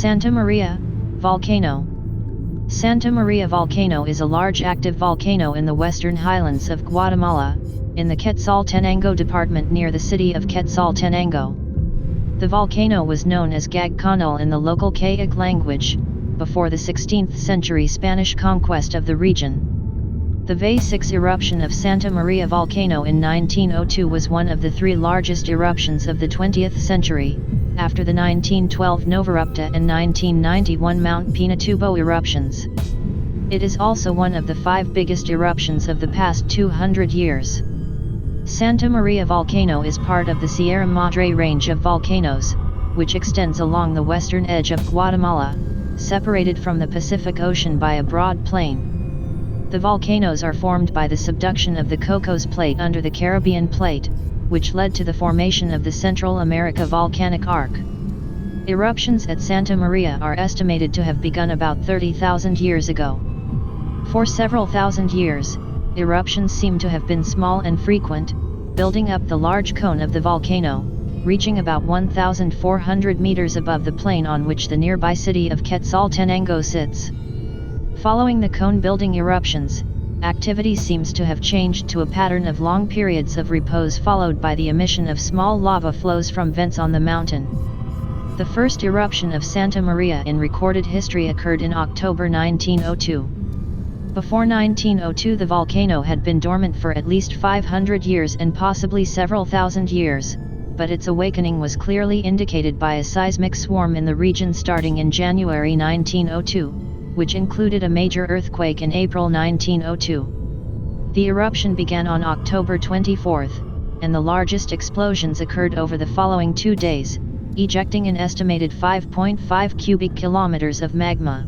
Santa Maria Volcano. Santa Maria Volcano is a large active volcano in the western highlands of Guatemala, in the Quetzaltenango Department near the city of Quetzaltenango. The volcano was known as Gagcanal in the local Kayak language, before the 16th century Spanish conquest of the region. The V6 eruption of Santa Maria Volcano in 1902 was one of the three largest eruptions of the 20th century, after the 1912 Novarupta and 1991 Mount Pinatubo eruptions. It is also one of the 5 biggest eruptions of the past 200 years. Santa Maria Volcano is part of the Sierra Madre range of volcanoes, which extends along the western edge of Guatemala, separated from the Pacific Ocean by a broad plain. The volcanoes are formed by the subduction of the Cocos Plate under the Caribbean Plate, which led to the formation of the Central America Volcanic Arc. Eruptions at Santa Maria are estimated to have begun about 30,000 years ago. For several thousand years, eruptions seem to have been small and frequent, building up the large cone of the volcano, reaching about 1,400 meters above the plain on which the nearby city of Quetzaltenango sits. Following the cone-building eruptions, activity seems to have changed to a pattern of long periods of repose followed by the emission of small lava flows from vents on the mountain. The first eruption of Santa Maria in recorded history occurred in October 1902. Before 1902 the volcano had been dormant for at least 500 years and possibly several thousand years, but its awakening was clearly indicated by a seismic swarm in the region starting in January 1902, which included a major earthquake in April 1902. The eruption began on October 24, and the largest explosions occurred over the following 2 days, ejecting an estimated 5.5 cubic kilometers of magma.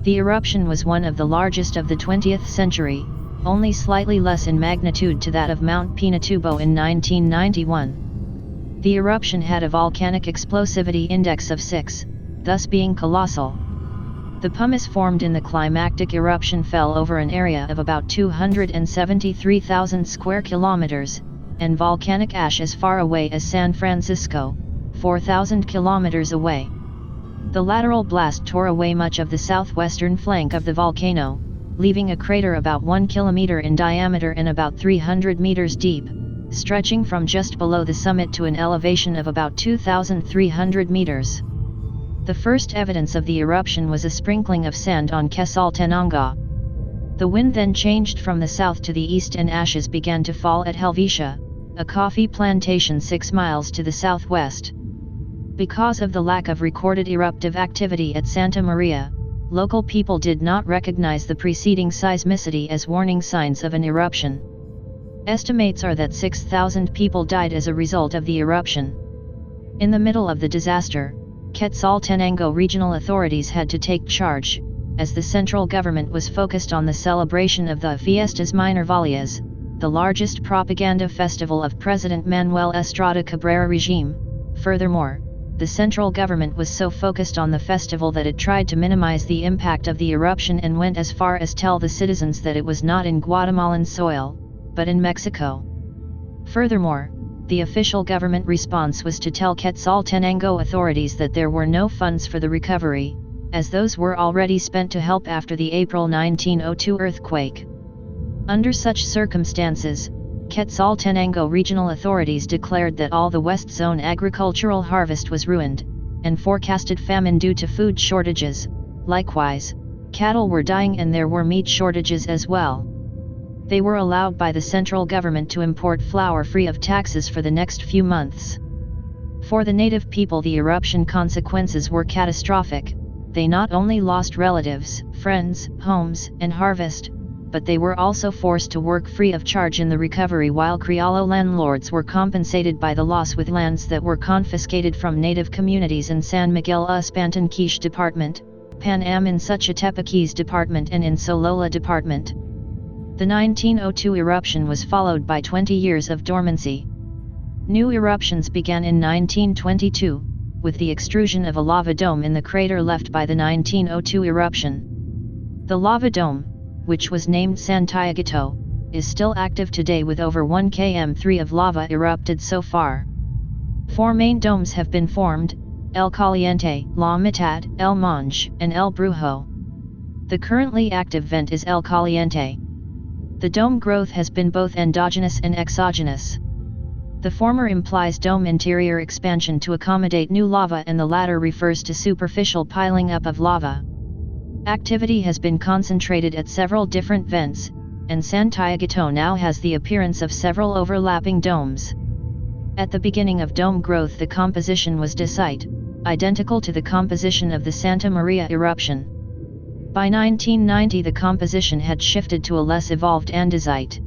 The eruption was one of the largest of the 20th century, only slightly less in magnitude to that of Mount Pinatubo in 1991. The eruption had a volcanic explosivity index of 6, thus being colossal. The pumice formed in the climactic eruption fell over an area of about 273,000 square kilometers, and volcanic ash as far away as San Francisco, 4,000 kilometers away. The lateral blast tore away much of the southwestern flank of the volcano, leaving a crater about 1 kilometer in diameter and about 300 meters deep, stretching from just below the summit to an elevation of about 2,300 meters. The first evidence of the eruption was a sprinkling of sand on Quetzaltenango. The wind then changed from the south to the east and ashes began to fall at Helvetia, a coffee plantation 6 miles to the southwest. Because of the lack of recorded eruptive activity at Santa Maria, local people did not recognize the preceding seismicity as warning signs of an eruption. Estimates are that 6,000 people died as a result of the eruption. In the middle of the disaster, Quetzaltenango regional authorities had to take charge, as the central government was focused on the celebration of the Fiestas Minervalias, the largest propaganda festival of President Manuel Estrada Cabrera regime. Furthermore, the central government was so focused on the festival that it tried to minimize the impact of the eruption and went as far as tell the citizens that it was not in Guatemalan soil, but in Mexico. Furthermore, the official government response was to tell Quetzaltenango authorities that there were no funds for the recovery, as those were already spent to help after the April 1902 earthquake. Under such circumstances, Quetzaltenango regional authorities declared that all the West Zone agricultural harvest was ruined, and forecasted famine due to food shortages. Likewise, cattle were dying and there were meat shortages as well. They were allowed by the central government to import flour free of taxes for the next few months. For the native people the eruption consequences were catastrophic. They not only lost relatives, friends, homes, and harvest, but they were also forced to work free of charge in the recovery while Criollo landlords were compensated by the loss with lands that were confiscated from native communities in San Miguel Espanol Department, Pan Am in Suchintepeques Department and in Solola Department. The 1902 eruption was followed by 20 years of dormancy. New eruptions began in 1922, with the extrusion of a lava dome in the crater left by the 1902 eruption. The lava dome, which was named Santiaguito, is still active today with over 1 km3 of lava erupted so far. 4 main domes have been formed, El Caliente, La Mitad, El Monge, and El Brujo. The currently active vent is El Caliente. The dome growth has been both endogenous and exogenous. The former implies dome interior expansion to accommodate new lava, and the latter refers to superficial piling up of lava. Activity has been concentrated at several different vents, and Santiaguito now has the appearance of several overlapping domes. At the beginning of dome growth, the composition was dacite, identical to the composition of the Santa Maria eruption. By 1990, the composition had shifted to a less evolved andesite.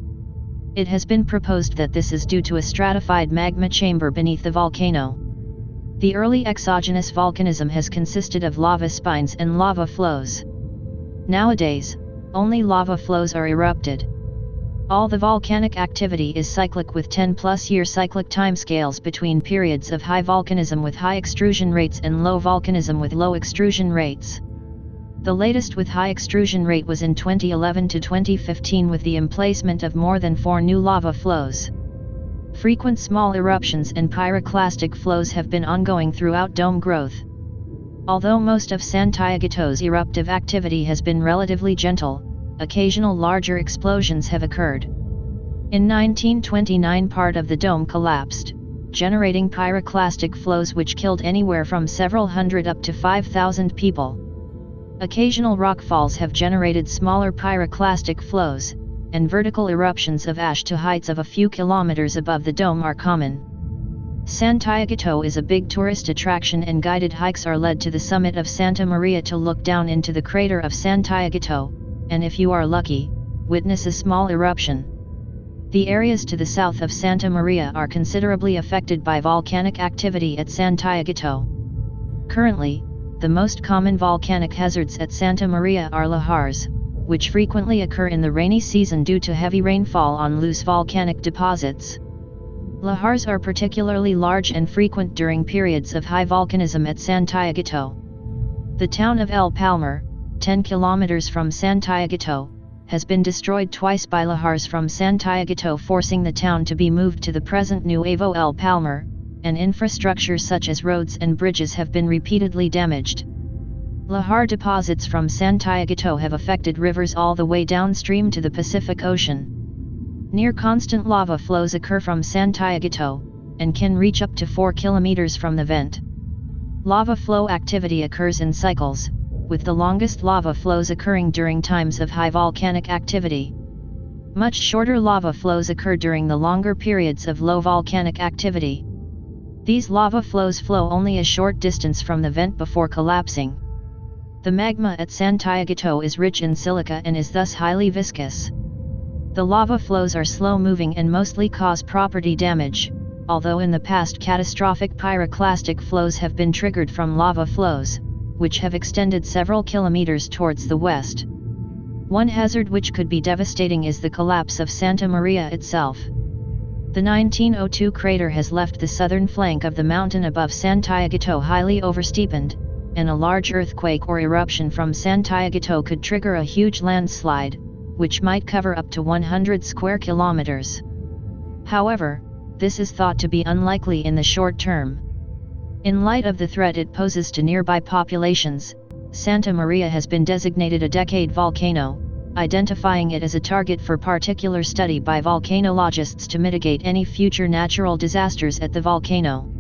It has been proposed that this is due to a stratified magma chamber beneath the volcano. The early exogenous volcanism has consisted of lava spines and lava flows. Nowadays, only lava flows are erupted. All the volcanic activity is cyclic, with 10+ year cyclic timescales between periods of high volcanism with high extrusion rates and low volcanism with low extrusion rates. The latest with high extrusion rate was in 2011 to 2015, with the emplacement of more than 4 new lava flows. Frequent small eruptions and pyroclastic flows have been ongoing throughout dome growth. Although most of Santiaguito's eruptive activity has been relatively gentle, occasional larger explosions have occurred. In 1929, part of the dome collapsed, generating pyroclastic flows which killed anywhere from several hundred up to 5,000 people. Occasional rockfalls have generated smaller pyroclastic flows, and vertical eruptions of ash to heights of a few kilometers above the dome are common. Santiaguito is a big tourist attraction, and guided hikes are led to the summit of Santa Maria to look down into the crater of Santiaguito, and if you are lucky, witness a small eruption. The areas to the south of Santa Maria are considerably affected by volcanic activity at Santiaguito. Currently, the most common volcanic hazards at Santa Maria are lahars, which frequently occur in the rainy season due to heavy rainfall on loose volcanic deposits. Lahars are particularly large and frequent during periods of high volcanism at Santiaguito. The town of El Palmar, 10 kilometers from Santiaguito, has been destroyed twice by lahars from Santiaguito, forcing the town to be moved to the present Nuevo El Palmar, and infrastructure such as roads and bridges have been repeatedly damaged. Lahar deposits from Santiaguito have affected rivers all the way downstream to the Pacific Ocean. Near constant lava flows occur from Santiaguito, and can reach up to 4 kilometers from the vent. Lava flow activity occurs in cycles, with the longest lava flows occurring during times of high volcanic activity. Much shorter lava flows occur during the longer periods of low volcanic activity. These lava flows flow only a short distance from the vent before collapsing. The magma at Santiaguito is rich in silica and is thus highly viscous. The lava flows are slow-moving and mostly cause property damage, although in the past catastrophic pyroclastic flows have been triggered from lava flows, which have extended several kilometers towards the west. One hazard which could be devastating is the collapse of Santa Maria itself. The 1902 crater has left the southern flank of the mountain above Santiaguito highly oversteepened, and a large earthquake or eruption from Santiaguito could trigger a huge landslide, which might cover up to 100 square kilometers. However, this is thought to be unlikely in the short term. In light of the threat it poses to nearby populations, Santa Maria has been designated a decade volcano, identifying it as a target for particular study by volcanologists to mitigate any future natural disasters at the volcano.